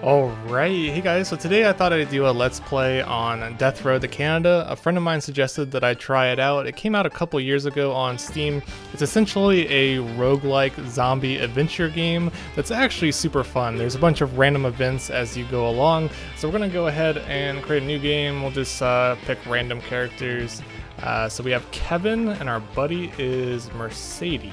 Alright, hey guys, so today I thought I'd do a Let's Play on Death Road to Canada. A friend of mine suggested that I try it out. It came out a couple years ago on Steam. It's essentially a roguelike zombie adventure game that's actually super fun. There's a bunch of random events as you go along, so we're going to go ahead and create a new game. We'll just pick random characters. So we have Kevin, and our buddy is Mercedes.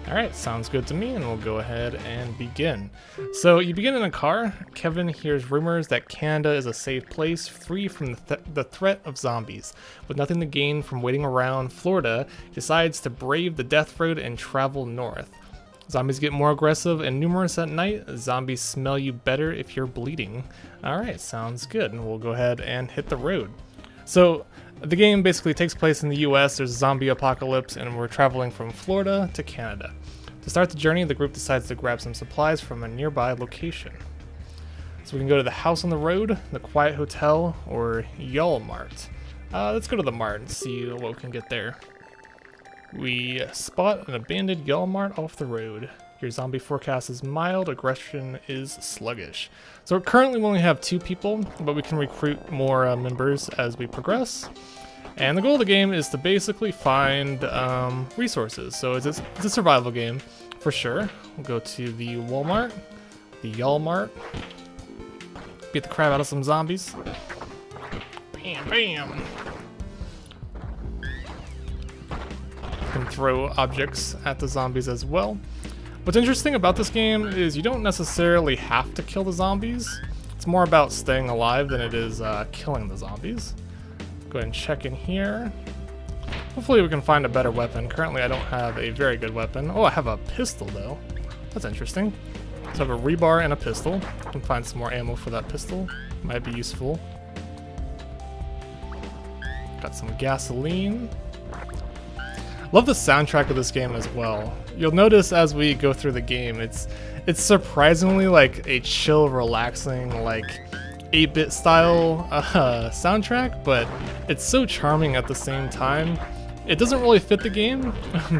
Alright, sounds good to me, and we'll go ahead and begin. So you begin in a car. Kevin hears rumors that Canada is a safe place, free from the threat of zombies. With nothing to gain from waiting around Florida, he decides to brave the death road and travel north. Zombies get more aggressive and numerous at night. Zombies smell you better if you're bleeding. Alright, sounds good, and we'll go ahead and hit the road. So the game basically takes place in the US, there's a zombie apocalypse, and we're traveling from Florida to Canada. To start the journey, the group decides to grab some supplies from a nearby location. So we can go to the house on the road, the quiet hotel, or Y'all Mart. Let's go to the Mart and see what we can get there. We spot an abandoned Y'all Mart off the road. Your zombie forecast is mild, aggression is sluggish. So currently we only have 2 people, but we can recruit more members as we progress. And the goal of the game is to basically find resources. So it's a survival game, for sure. We'll go to the Walmart, the Y'all Mart, beat the crap out of some zombies. Bam, bam. You can throw objects at the zombies as well. What's interesting about this game is you don't necessarily have to kill the zombies. It's more about staying alive than it is killing the zombies. Go ahead and check in here. Hopefully we can find a better weapon. Currently I don't have a very good weapon. Oh, I have a pistol though. That's interesting. So I have a rebar and a pistol. I can find some more ammo for that pistol. Might be useful. Got some gasoline. Love the soundtrack of this game as well. You'll notice as we go through the game, it's surprisingly like a chill, relaxing, like 8-bit style soundtrack, but it's so charming at the same time. It doesn't really fit the game,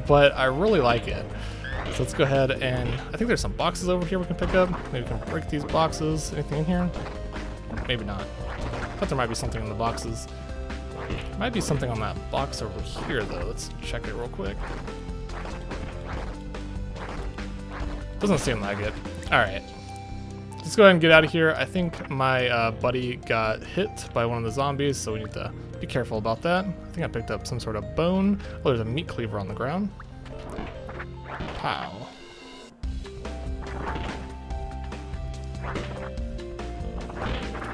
but I really like it. So let's go ahead and I think there's some boxes over here we can pick up. Maybe we can break these boxes. Anything in here? Maybe not. I thought there might be something in the boxes. Might be something on that box over here though. Let's check it real quick. Doesn't seem like it. Alright. Let's go ahead and get out of here. I think my buddy got hit by one of the zombies, so we need to be careful about that. I think I picked up some sort of bone. Oh, there's a meat cleaver on the ground. Pow.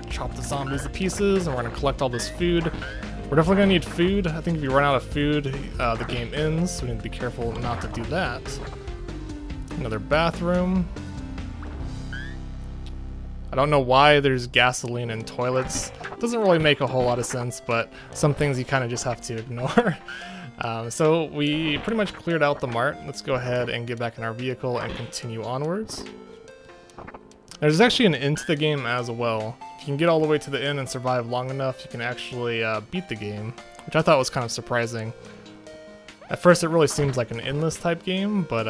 Chop the zombies to pieces, and we're gonna collect all this food. We're definitely gonna need food. I think if you run out of food, the game ends, so we need to be careful not to do that. Another bathroom. I don't know why there's gasoline in toilets. Doesn't really make a whole lot of sense, but some things you kind of just have to ignore. So we pretty much cleared out the mart. Let's go ahead and get back in our vehicle and continue onwards. There's actually an end to the game as well. If you can get all the way to the end and survive long enough, you can actually beat the game, which I thought was kind of surprising. At first it really seems like an endless type game, but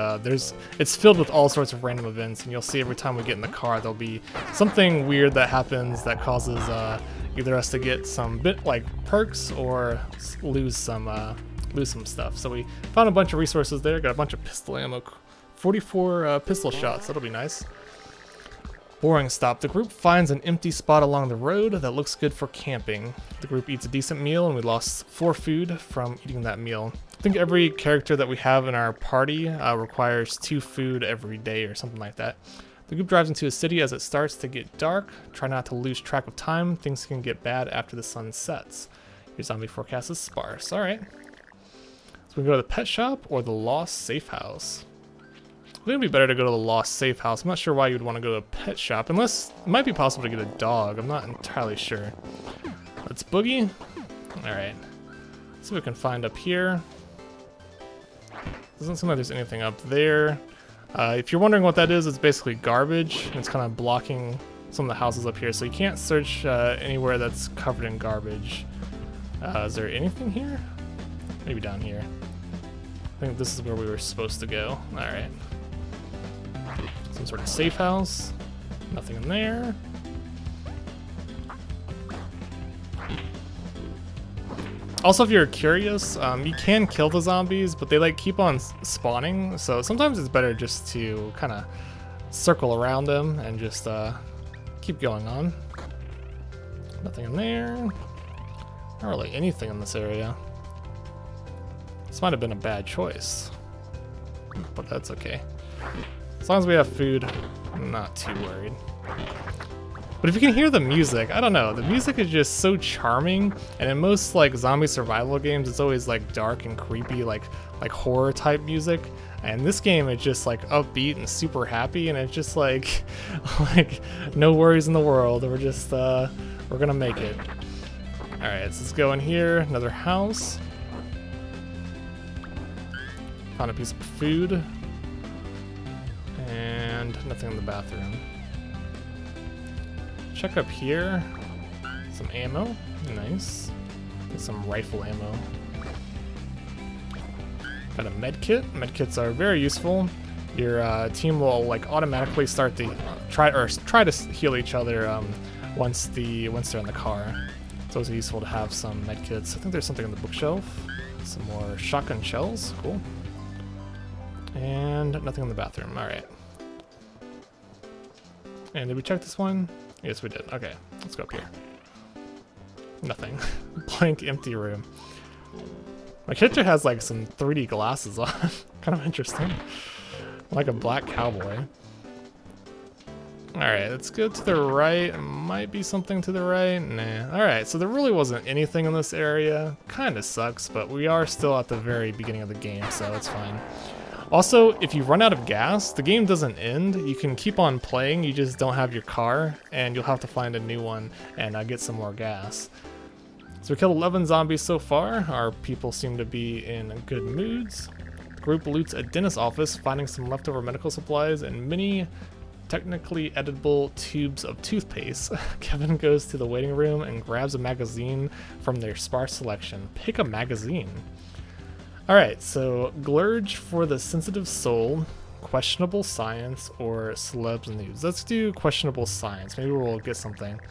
it's filled with all sorts of random events, and you'll see every time we get in the car there'll be something weird that happens that causes either us to get some perks or lose some stuff. So we found a bunch of resources there, got a bunch of pistol ammo, 44 pistol shots, that'll be nice. Boring stop. The group finds an empty spot along the road that looks good for camping. The group eats a decent meal, and we lost 4 food from eating that meal. I think every character that we have in our party requires 2 food every day or something like that. The group drives into a city as it starts to get dark. Try not to lose track of time. Things can get bad after the sun sets. Your zombie forecast is sparse. Alright. So we can go to the pet shop or the lost safe house. I think it'd be better to go to the lost safe house. I'm not sure why you'd want to go to a pet shop, unless it might be possible to get a dog. I'm not entirely sure. Let's boogie. Alright. See what we can find up here. Doesn't seem like there's anything up there. If you're wondering what that is, it's basically garbage. And it's kind of blocking some of the houses up here, so you can't search anywhere that's covered in garbage. Is there anything here? Maybe down here. I think this is where we were supposed to go. Alright. Some sort of safe house. Nothing in there. Also, if you're curious, you can kill the zombies, but they like keep on spawning. So sometimes it's better just to kind of circle around them and just keep going on. Nothing in there. Not really anything in this area. This might have been a bad choice, but that's okay. As long as we have food, I'm not too worried. But if you can hear the music, I don't know, the music is just so charming, and in most like zombie survival games, it's always like dark and creepy, like horror type music. And this game is just like upbeat and super happy, and it's just like no worries in the world. We're just we're gonna make it. All right, so let's go in here. Another house. Found a piece of food, and nothing in the bathroom. Check up here. Some ammo. Nice. Get some rifle ammo. Got a med kit. Med kits are very useful. Your team will like automatically start to try to heal each other once they're in the car. It's always useful to have some med kits. I think there's something on the bookshelf. Some more shotgun shells. Cool. And nothing in the bathroom. All right. And did we check this one? Yes, we did. Okay, let's go up here. Nothing. Blank, empty room. My character has like some 3D glasses on. Kind of interesting. Like a black cowboy. Alright, let's go to the right. Might be something to the right. Nah. Alright, so there really wasn't anything in this area. Kind of sucks, but we are still at the very beginning of the game, so it's fine. Also, if you run out of gas, the game doesn't end. You can keep on playing, you just don't have your car, and you'll have to find a new one and get some more gas. So we killed 11 zombies so far. Our people seem to be in good moods. The group loots a dentist's office, finding some leftover medical supplies and many technically edible tubes of toothpaste. Kevin goes to the waiting room and grabs a magazine from their sparse selection. Pick a magazine. Alright, so Glurge for the sensitive soul, questionable science, or celebs news. Let's do questionable science. Maybe we'll get something.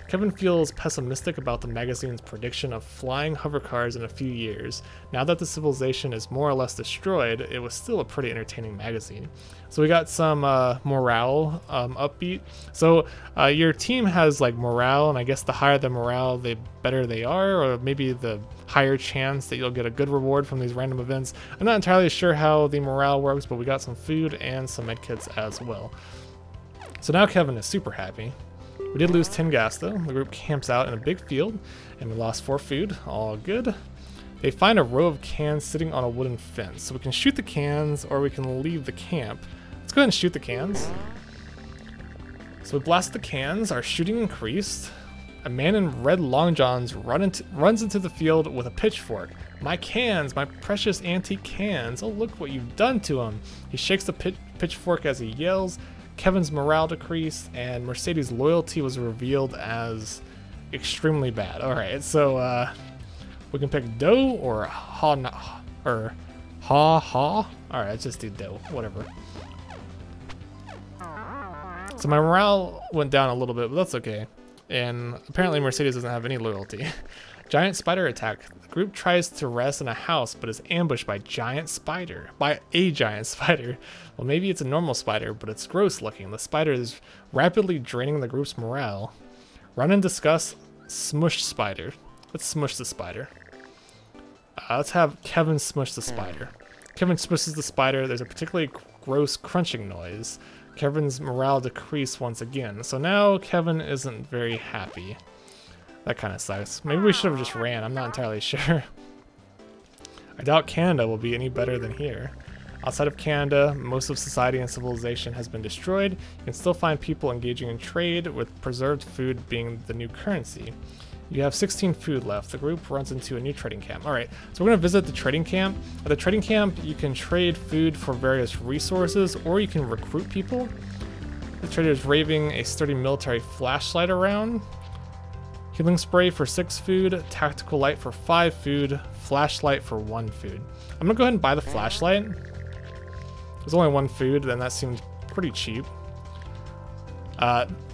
Kevin feels pessimistic about the magazine's prediction of flying hovercars in a few years. Now that the civilization is more or less destroyed, it was still a pretty entertaining magazine. So we got some morale upbeat. So your team has like morale, and I guess the higher the morale, the better they are, or maybe the higher chance that you'll get a good reward from these random events. I'm not entirely sure how the morale works, but we got some food and some medkits as well. So now Kevin is super happy. We did lose 10 gas though. The group camps out in a big field, and we lost 4 food. All good. They find a row of cans sitting on a wooden fence. So we can shoot the cans, or we can leave the camp. Let's go ahead and shoot the cans. So we blast the cans. Our shooting increased. A man in red long johns runs into the field with a pitchfork. My cans, my precious antique cans. Oh, look what you've done to them. He shakes the pitchfork as he yells. Kevin's morale decreased, and Mercedes' loyalty was revealed as extremely bad. All right, so we can pick dough or ha. All right, let's just do dough. Whatever. So my morale went down a little bit, but that's okay. And apparently Mercedes doesn't have any loyalty. Giant spider attack. The group tries to rest in a house, but is ambushed by a giant spider. Well, maybe it's a normal spider, but it's gross looking. The spider is rapidly draining the group's morale. Run and discuss smush spider. Let's smush the spider. Let's have Kevin smush the spider. Kevin smushes the spider. There's a particularly gross crunching noise. Kevin's morale decreased once again. So now Kevin isn't very happy. That kind of sucks. Maybe we should have just ran. I'm not entirely sure. I doubt Canada will be any better than here. Outside of Canada, most of society and civilization has been destroyed. You can still find people engaging in trade, with preserved food being the new currency. You have 16 food left. The group runs into a new trading camp. All right, so we're gonna visit the trading camp. At the trading camp, you can trade food for various resources, or you can recruit people. The trader is raving a sturdy military flashlight around. Healing spray for 6 food, tactical light for 5 food, flashlight for 1 food. I'm gonna go ahead and buy the flashlight. There's only 1 food, then that seems pretty cheap.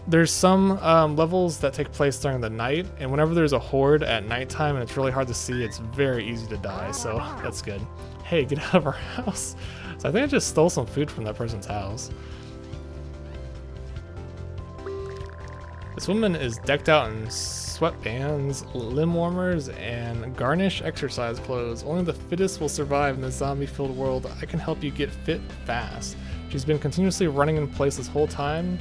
There's some levels that take place during the night, and whenever there's a horde at nighttime and it's really hard to see, it's very easy to die, so that's good. Hey, get out of our house. So I think I just stole some food from that person's house. This woman is decked out in sweatbands, limb warmers, and garnish exercise clothes. Only the fittest will survive in this zombie-filled world. I can help you get fit fast. She's been continuously running in place this whole time.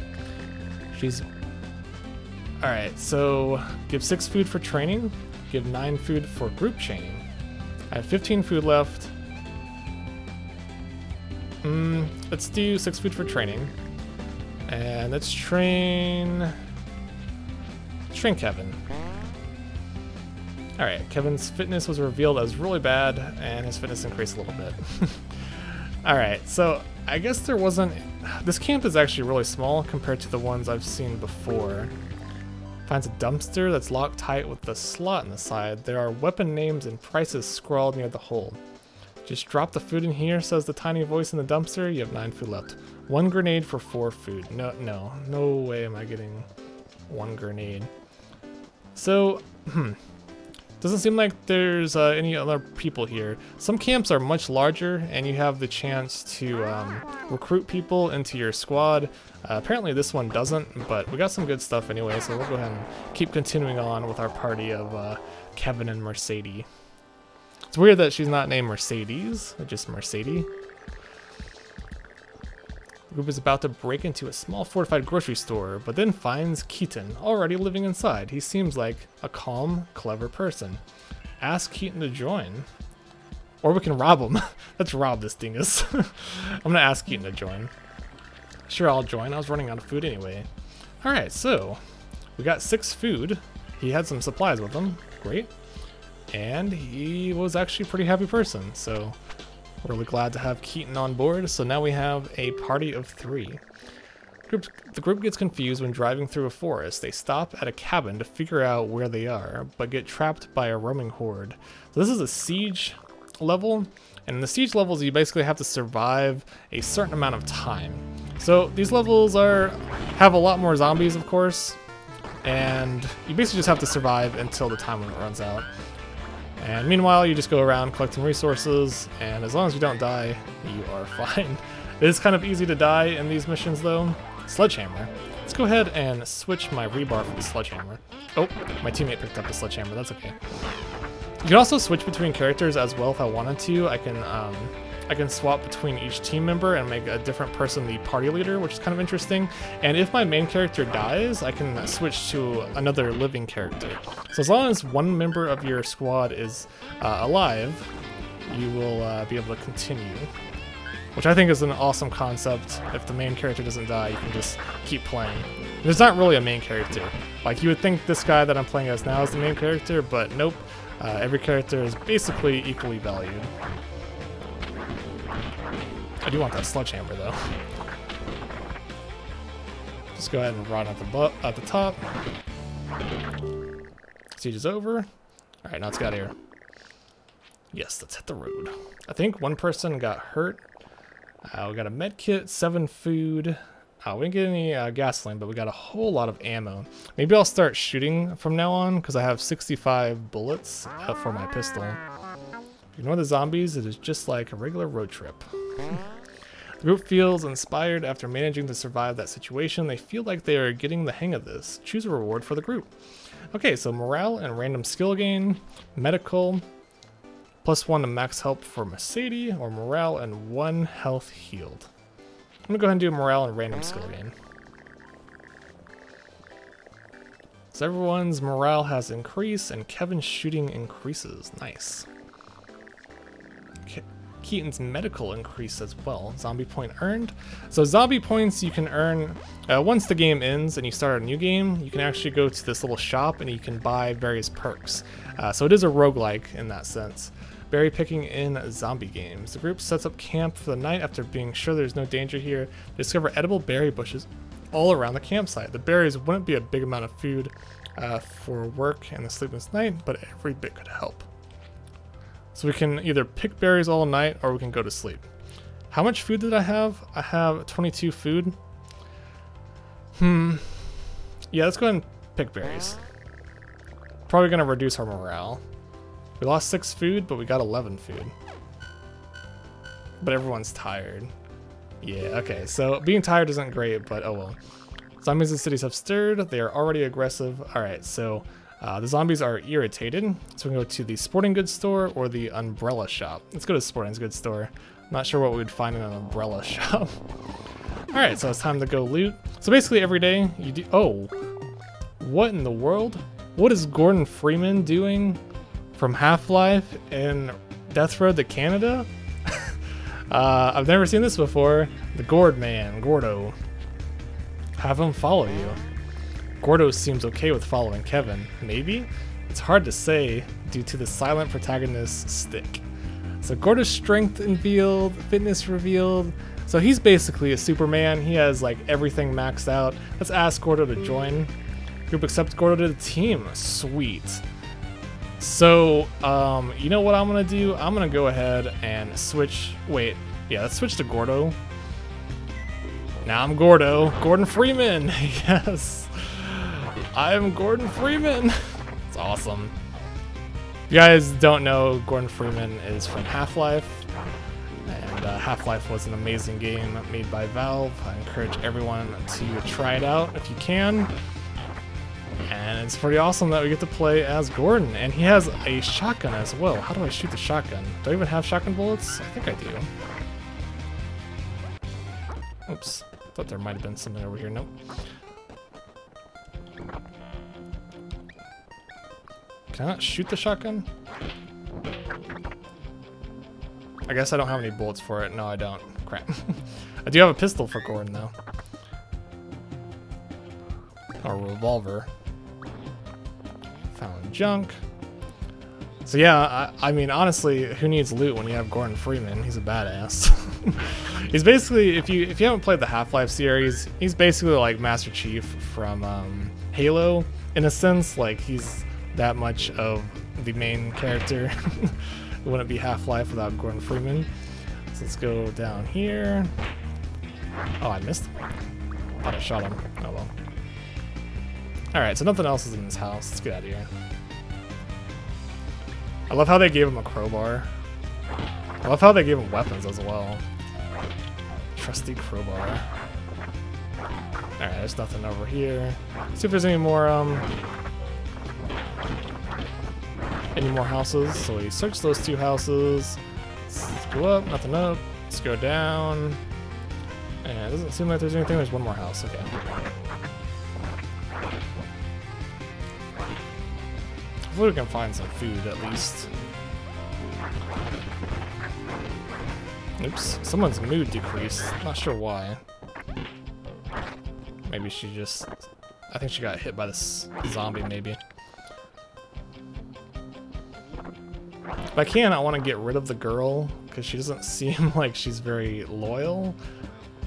Alright, so give 6 food for training, give 9 food for group chaining. I have 15 food left. Let's do 6 food for training. And let's train Kevin. Alright, Kevin's fitness was revealed as really bad, and his fitness increased a little bit. Alright, so I guess there wasn't... This camp is actually really small compared to the ones I've seen before. Finds a dumpster that's locked tight with the slot in the side. There are weapon names and prices scrawled near the hole. Just drop the food in here, says the tiny voice in the dumpster. You have 9 food left. 1 grenade for 4 food. No way am I getting 1 grenade. So, doesn't seem like there's any other people here. Some camps are much larger, and you have the chance to recruit people into your squad. Apparently this one doesn't, but we got some good stuff anyway, so we'll go ahead and keep continuing on with our party of Kevin and Mercedes. It's weird that she's not named Mercedes, just Mercedes. The group is about to break into a small fortified grocery store, but then finds Keaton already living inside. He seems like a calm, clever person. Ask Keaton to join. Or we can rob him. Let's rob this dingus. I'm gonna ask Keaton to join. Sure, I'll join. I was running out of food anyway. Alright, so we got 6 food. He had some supplies with him. Great. And he was actually a pretty happy person, so really glad to have Keaton on board. So now we have a party of 3. The group gets confused when driving through a forest. They stop at a cabin to figure out where they are, but get trapped by a roaming horde. So this is a siege level, and in the siege levels you basically have to survive a certain amount of time. So these levels have a lot more zombies, of course, and you basically just have to survive until the time limit runs out. And meanwhile, you just go around collecting resources, and as long as you don't die, you are fine. It is kind of easy to die in these missions, though. Sledgehammer. Let's go ahead and switch my rebar for the sledgehammer. Oh, my teammate picked up the sledgehammer. That's okay. You can also switch between characters as well if I wanted to. I can swap between each team member and make a different person the party leader, which is kind of interesting. And if my main character dies, I can switch to another living character. So as long as one member of your squad is alive, you will be able to continue, which I think is an awesome concept. If the main character doesn't die, you can just keep playing. There's not really a main character. Like, you would think this guy that I'm playing as now is the main character, but nope. Every character is basically equally valued. I do want that sledgehammer, though. Just go ahead and run at the top. Siege is over. Alright, now let's get out of here. Yes, let's hit the road. I think one person got hurt. We got a med kit, 7 food. We didn't get any gasoline, but we got a whole lot of ammo. Maybe I'll start shooting from now on, because I have 65 bullets for my pistol. Ignore the zombies, it is just like a regular road trip. The group feels inspired after managing to survive that situation. They feel like they are getting the hang of this. Choose a reward for the group. Okay, so morale and random skill gain, medical, +1 to max help for Mercedes, or morale and 1 health healed. I'm gonna go ahead and do morale and random skill gain. So everyone's morale has increased and Kevin's shooting increases. Nice. Keaton's medical increase as well. Zombie point earned. So zombie points you can earn once the game ends and you start a new game. You can actually go to this little shop and you can buy various perks. So it is a roguelike in that sense. Berry picking in zombie games. The group sets up camp for the night after being sure there's no danger here. They discover edible berry bushes all around the campsite. The berries wouldn't be a big amount of food for work and the sleepless night, but every bit could help. So we can either pick berries all night or we can go to sleep. How much food did I have? I have 22 food. Yeah, let's go ahead and pick berries. Probably gonna reduce our morale. We lost 6 food, but we got 11 food. But everyone's tired. Yeah, okay, so being tired isn't great, but oh well. Zombies in cities have stirred. They are already aggressive. Alright, so the zombies are irritated. So we can go to the sporting goods store or the umbrella shop. Let's go to the sporting goods store. Not sure what we would find in an umbrella shop. Alright, so it's time to go loot. So basically every day you do... Oh! What in the world? What is Gordon Freeman doing from Half-Life in Death Road to Canada? I've never seen this before. The Gord Man, Gordo. Have him follow you. Gordo seems okay with following Kevin. Maybe? It's hard to say due to the silent protagonist's stick. So Gordo's strength revealed, fitness revealed. So he's basically a Superman. He has like everything maxed out. Let's ask Gordo to join. Group accepts Gordo to the team. Sweet. So, you know what I'm gonna do? I'm gonna go ahead and switch. Wait, yeah, let's switch to Gordo. Now I'm Gordo. Gordon Freeman. Yes. I am Gordon Freeman. It's awesome. If you guys don't know, Gordon Freeman is from Half-Life. And Half-Life was an amazing game made by Valve. I encourage everyone to try it out if you can. And it's pretty awesome that we get to play as Gordon. And he has a shotgun as well. How do I shoot the shotgun? Do I even have shotgun bullets? I think I do. Oops. Thought there might have been something over here. Nope. Can I not shoot the shotgun? I guess I don't have any bullets for it. No, I don't. Crap. I do have a pistol for Gordon, though. Or a revolver. Found junk. So yeah, I mean, honestly, who needs loot when you have Gordon Freeman? He's a badass. He's basically, if you haven't played the Half-Life series, he's basically like Master Chief from Halo, in a sense. Like, he's that much of the main character. It wouldn't be Half-Life without Gordon Freeman. So let's go down here. Oh, I missed him. Thought I shot him. Oh well. Alright, so nothing else is in this house. Let's get out of here. I love how they gave him a crowbar. I love how they gave him weapons as well. Trusty crowbar. Alright, there's nothing over here. See if there's any more houses. So we search those 2 houses. Let's go up, nothing up. Let's go down. And it doesn't seem like there's anything. There's one more house. Okay. Hopefully we can find some food at least. Oops, someone's mood decreased. Not sure why. Maybe she just... I think she got hit by this zombie, maybe. If I can, I want to get rid of the girl, because she doesn't seem like she's very loyal.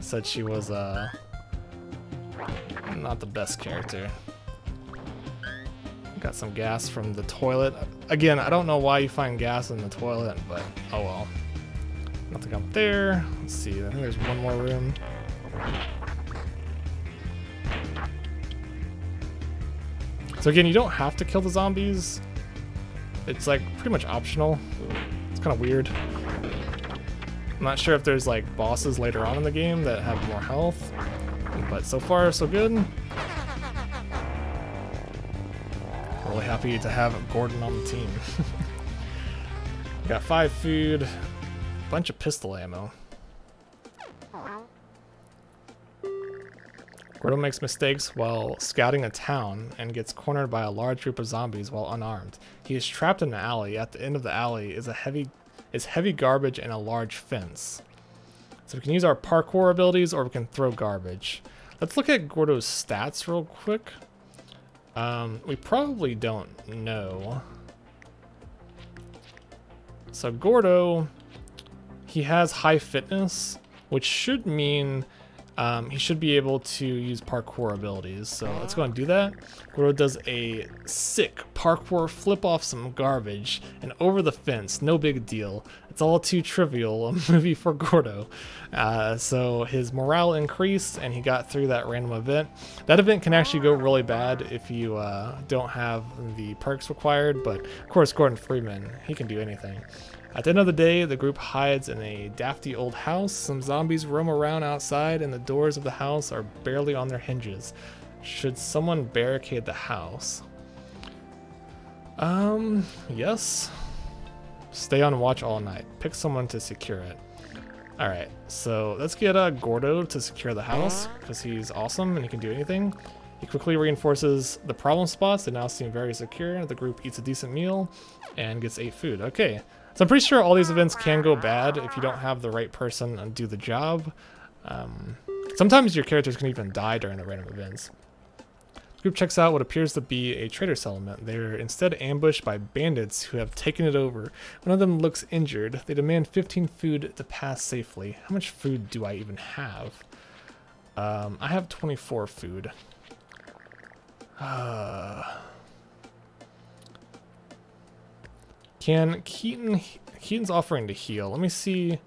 Said she was, not the best character. Got some gas from the toilet. Again, I don't know why you find gas in the toilet, but oh well. Nothing up there. Let's see, I think there's one more room. So again, you don't have to kill the zombies. It's like pretty much optional. It's kind of weird. I'm not sure if there's like bosses later on in the game that have more health, but so far so good. Really happy to have Gordon on the team. Got 5 food, bunch of pistol ammo. Gordo makes mistakes while scouting a town and gets cornered by a large group of zombies while unarmed. He is trapped in an alley. At the end of the alley is heavy garbage and a large fence. So we can use our parkour abilities or we can throw garbage. Let's look at Gordo's stats real quick. We probably don't know. So Gordo, he has high fitness, which should mean he should be able to use parkour abilities. So let's go and do that. Gordo does a sick parkour flip off some garbage and over the fence. No big deal. It's all too trivial, a movie for Gordo. So his morale increased and he got through that random event. That event can actually go really bad if you don't have the perks required, but of course Gordon Freeman, he can do anything. At the end of the day, the group hides in a dafty old house. Some zombies roam around outside and the doors of the house are barely on their hinges. Should someone barricade the house? Yes. Stay on watch all night. Pick someone to secure it. Alright, so let's get Gordo to secure the house because he's awesome and he can do anything. He quickly reinforces the problem spots. They now seem very secure. The group eats a decent meal and gets 8 food. Okay. So I'm pretty sure all these events can go bad if you don't have the right person and do the job. Sometimes your characters can even die during the random events. The group checks out what appears to be a trader settlement. They're instead ambushed by bandits who have taken it over. One of them looks injured. They demand 15 food to pass safely. How much food do I even have? I have 24 food. Can Keaton's offering to heal. Let me see.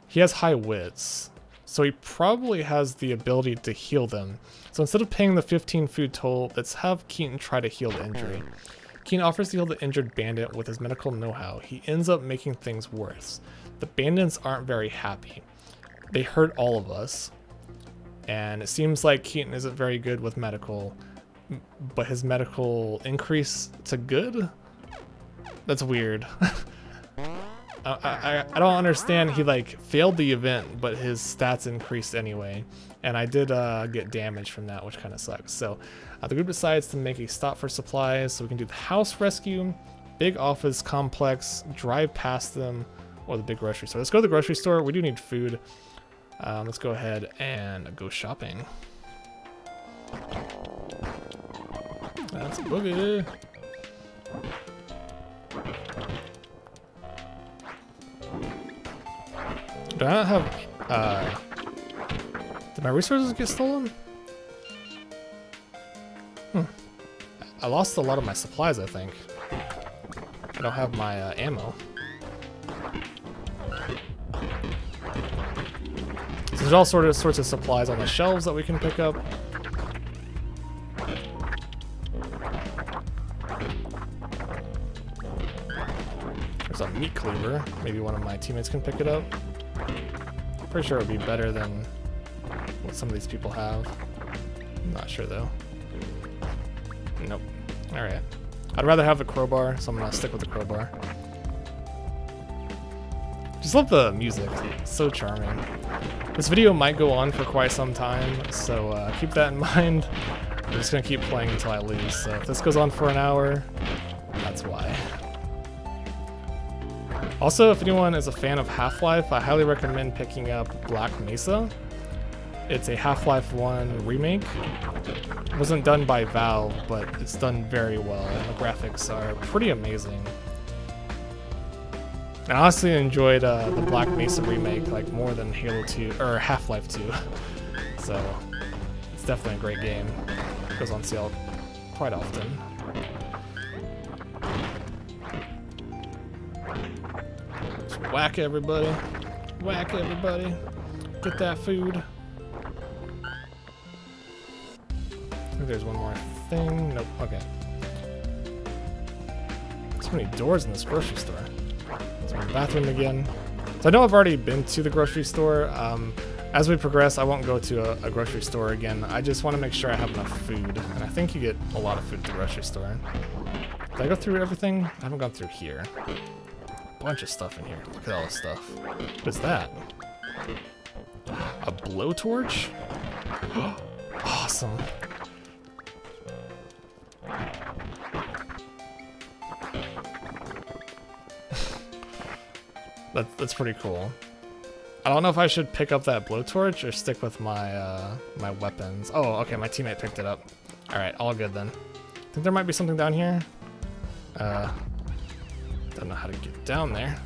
He has high wits, so he probably has the ability to heal them. So instead of paying the 15 food toll, let's have Keaton try to heal the injury. Keaton offers to heal the injured bandit with his medical know-how. He ends up making things worse. The bandits aren't very happy. They hurt all of us, and it seems like Keaton isn't very good with medical, but his medical increase to good? That's weird. I don't understand. He like failed the event, but his stats increased anyway. And I did get damage from that, which kind of sucks. So the group decides to make a stop for supplies so we can do the house rescue, big office complex, drive past them, or the big grocery store. Let's go to the grocery store. We do need food. Let's go ahead and go shopping. That's a boogie. Do I not have, did my resources get stolen? I lost a lot of my supplies, I think. I don't have my ammo. So there's all sorts of supplies on the shelves that we can pick up. There's a meat cleaver. Maybe one of my teammates can pick it up. Pretty sure it would be better than what some of these people have. I'm not sure though. Nope. Alright. I'd rather have the crowbar, so I'm gonna stick with the crowbar. Just love the music. It's so charming. This video might go on for quite some time, so keep that in mind. I'm just gonna keep playing until I lose, so if this goes on for an hour, that's why. Also, if anyone is a fan of Half-Life, I highly recommend picking up Black Mesa. It's a Half-Life 1 remake. It wasn't done by Valve, but it's done very well, and the graphics are pretty amazing. I honestly enjoyed the Black Mesa remake like more than Halo 2 or Half-Life 2. So it's definitely a great game. It goes on sale quite often. Just whack everybody. Whack everybody. Get that food. I think there's one more thing. Nope. Okay. So many doors in this grocery store. There's my bathroom again. So I know I've already been to the grocery store. As we progress, I won't go to a grocery store again. I just want to make sure I have enough food. And I think you get a lot of food at the grocery store. Did I go through everything? I haven't gone through here. A bunch of stuff in here. Look at all this stuff. What is that? A blowtorch? Awesome. That's pretty cool. I don't know if I should pick up that blowtorch or stick with my my weapons. Oh, okay, my teammate picked it up. All right, all good then. Think there might be something down here. Don't know how to get down there.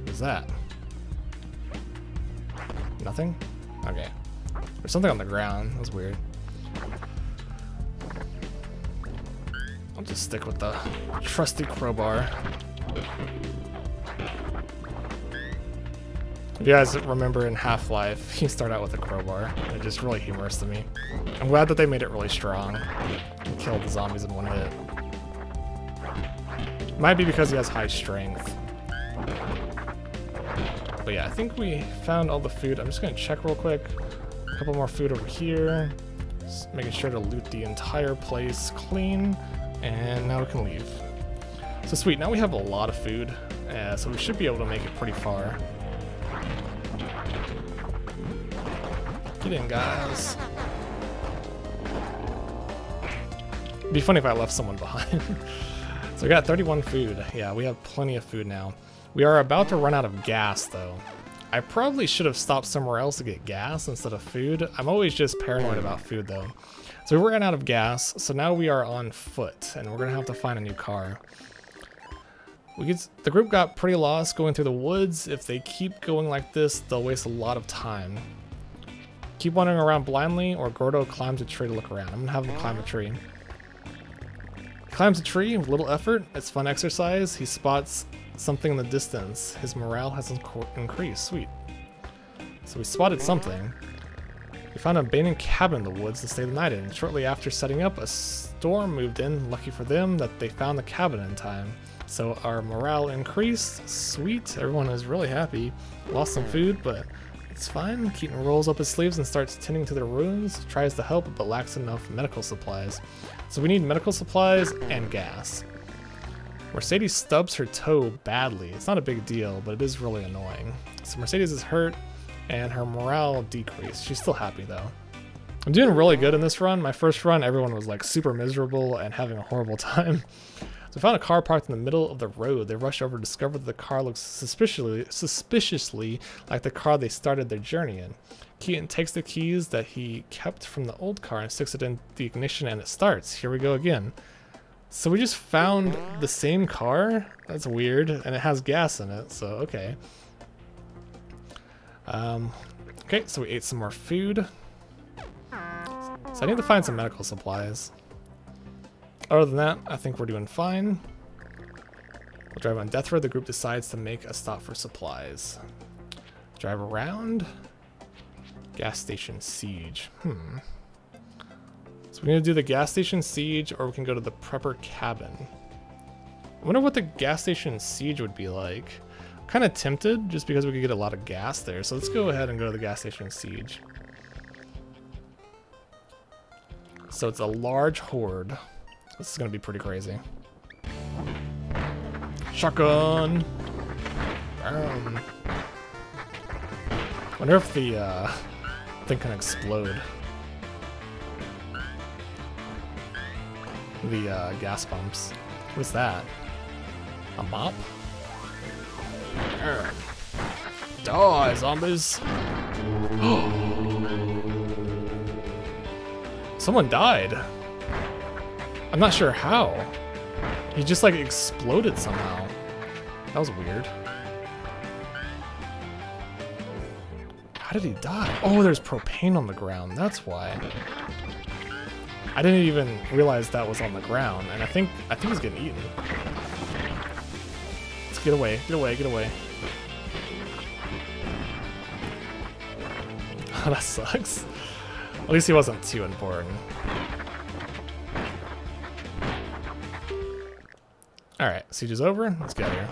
What's that? Nothing? Okay. There's something on the ground. That was weird. I'll just stick with the trusty crowbar. If you guys remember in Half-Life, you start out with a crowbar. It's just really humorous to me. I'm glad that they made it really strong and killed the zombies in one hit. Might be because he has high strength. But yeah, I think we found all the food. I'm just gonna check real quick. A couple more food over here. Just making sure to loot the entire place clean. And now we can leave. So sweet, now we have a lot of food. So we should be able to make it pretty far. Get in, guys. It'd be funny if I left someone behind. So we got 31 food. Yeah, we have plenty of food now. We are about to run out of gas, though. I probably should have stopped somewhere else to get gas instead of food. I'm always just paranoid about food, though. So we ran out of gas, so now we are on foot, and we're gonna have to find a new car. The group got pretty lost going through the woods. If they keep going like this, they'll waste a lot of time. Keep wandering around blindly, or Gordo climbs a tree to look around. I'm gonna have him climb a tree. He climbs a tree with little effort. It's fun exercise. He spots something in the distance. His morale has increased. Sweet. So we spotted something. We found an abandoned cabin in the woods to stay the night in. Shortly after setting up, a storm moved in. Lucky for them that they found the cabin in time. So our morale increased. Sweet. Everyone is really happy. Lost some food, but it's fine. Keaton rolls up his sleeves and starts tending to their wounds. Tries to help, but lacks enough medical supplies. So we need medical supplies and gas. Mercedes stubs her toe badly. It's not a big deal, but it is really annoying. So Mercedes is hurt, and her morale decreased. She's still happy, though. I'm doing really good in this run. My first run, everyone was like super miserable and having a horrible time. So I found a car parked in the middle of the road. They rushed over to discover that the car looks suspiciously like the car they started their journey in. Keaton takes the keys that he kept from the old car and sticks it in the ignition, and it starts. Here we go again. So we just found the same car? That's weird, and it has gas in it, so okay. Okay, so we ate some more food. So I need to find some medical supplies. Other than that, I think we're doing fine. We'll drive on Death Road. The group decides to make a stop for supplies. Drive around. Gas station siege. So we need to do the gas station siege, or we can go to the prepper cabin. I wonder what the gas station siege would be like. I'm kind of tempted, just because we could get a lot of gas there. So let's go ahead and go to the gas station siege. So it's a large horde. This is gonna be pretty crazy. Shotgun. Wonder if the thing can explode. The gas pumps. What's that? A mop? Die, zombies! Someone died. I'm not sure how. He just like exploded somehow. That was weird. How did he die? Oh, there's propane on the ground. That's why. I didn't even realize that was on the ground, and I think he's getting eaten. Let's get away, get away, get away. Oh, that sucks. At least he wasn't too important. Alright, siege is over. Let's get out of here.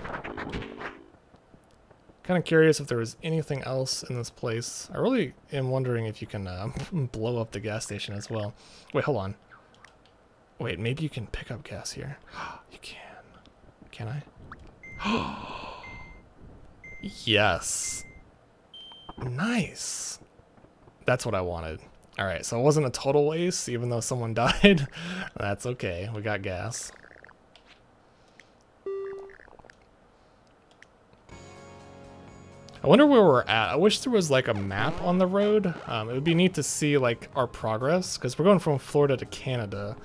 Kind of curious if there was anything else in this place. I really am wondering if you can blow up the gas station as well. Wait, hold on. Wait, maybe you can pick up gas here. You can. Can I? Yes. Nice. That's what I wanted. Alright, so it wasn't a total waste, even though someone died. That's okay. We got gas. I wonder where we're at. I wish there was like a map on the road. It would be neat to see like our progress, because we're going from Florida to Canada.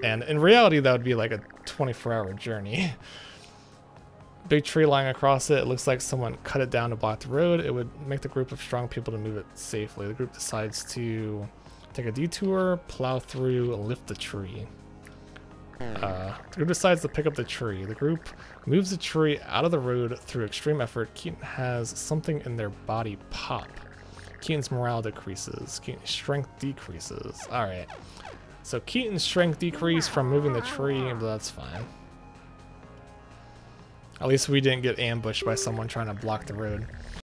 And in reality, that would be like a 24-hour journey. big tree lying across it. It looks like someone cut it down to block the road. It would make the group of strong people to move it safely. The group decides to take a detour, plow through, and lift the tree. The group decides to pick up the tree. The group moves the tree out of the road through extreme effort. Keaton has something in their body pop. Keaton's morale decreases. Keaton's strength decreases. Alright. So Keaton's strength decreased from moving the tree, but that's fine. At least we didn't get ambushed by someone trying to block the road.